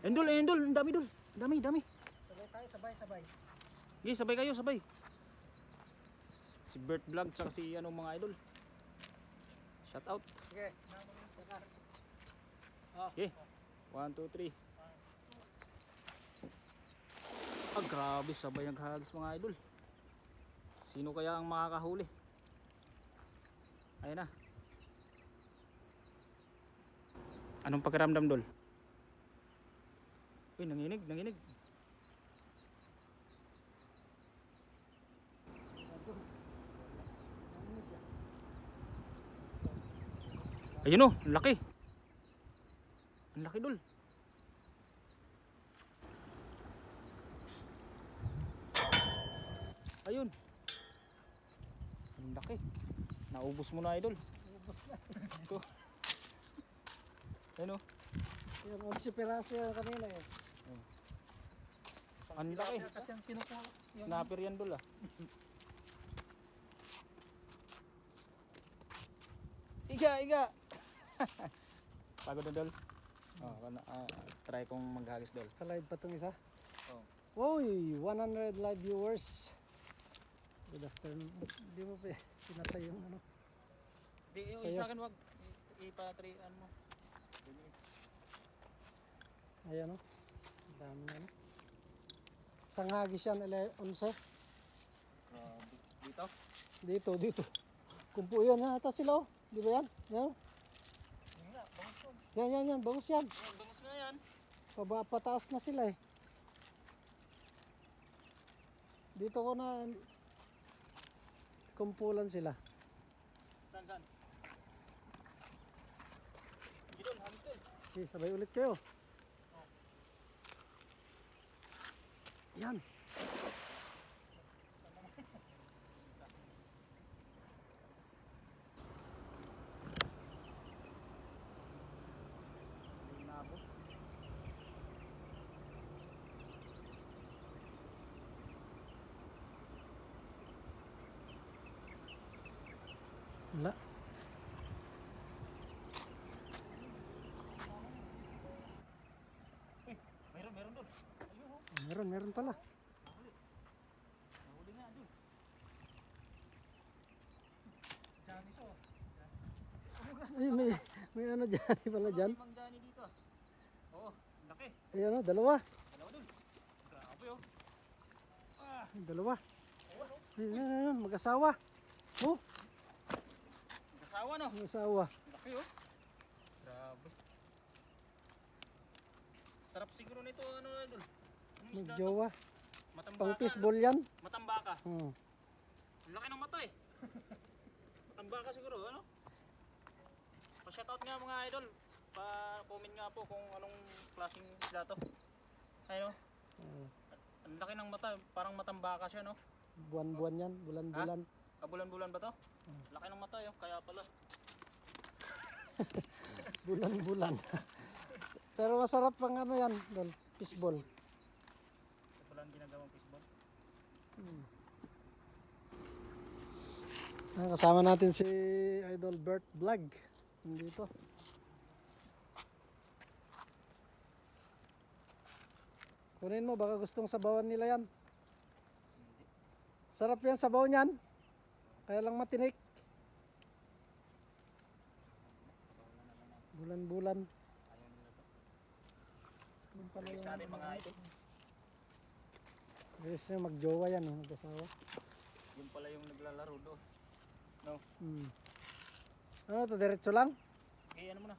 Endol, endol, ang dami dol. Dami, dami. Sabay tayo, sabay. Sige, sabay kayo, sabay. Si Bert Vlog tsaka si anong mga idol. Shout out. Sige. Okay. 1, 2, 3. Ah, grabe, sabay naghagis mga idol. Sino kaya ang makakahuli? Ayun na. Anong pakiramdam dol? Uy, nanginig, nanginig. Ayun o, ang laki. Ang laki dol. Ayun. Ang laki. Naubos mo na idol. Ito. Ayun o. Yung 11 piraso yan kanina eh. Ang laki. Kasi ang kinukuha. Snapper yan dol ah. Iga, iga. Pagod na dol. Oh, try kong maghagis dol. Ka-live pa itong isa? Oh. Uy, 100 live viewers. Good afternoon. Hindi mo pa pinatay yung ano. Di, yung Sa'yo. isa akin wag. Ipa-3an mo. 2 minutes. Ayan o. Dami na ano. Isang hagis yan, 11. Dito. Dito. Kumpo yan, ata sila o. Di ba yan? Yan. Yan, bangus yan. Bangus na yan. Pataas na sila eh. Dito ko na kumpulan sila. Saan? Gidol, hagis dol. Okay, sabay ulit kayo. Yan. Wala. Uy, meron dol. Meron pala. Nahuli nga dol. Ay, may ano dyan, pala dyan. Limang Johnny dito. Oo, laki. Ayan o, dalawa. Dalawa dol. Grabe oh. Dalawa. Ayan, mag-asawa. Oh, Kasawa no. mag-asawa. Laki oh. Grabe. Sarap siguro nito ano idol. Anong isda to? Magjowa. Matambaka. Pang fishball yan. Matambaka. Hmm. Ang laki ng mata eh. Matambaka siguro ano? Pa-shoutout nga mga idol. Pa-comment nga po kung anong klaseng isda to. Ayun oh. Ang laki ng mata, parang matambaka siya no. Buwan-buwan yan, bulan-bulan. Kabulan-bulan ba to? Laki ng mata yun, kaya pala. Bulan-bulan. Pero masarap pang ano yan, dol, fishball. Ito pala ang ginagawang fishball. Kasama natin si Idol Bert Vlog. Nandito. Kunin mo, baka gustong sabawan nila yan. Sarap yan, sabaw niyan. Kaya lang matinik. Bulan-bulan. Release natin mga idol. Guys, magjowa yan, mag-asawa. Yun pala yung naglalaro do. No? Ano to, diretso lang? Okay, ano mo na?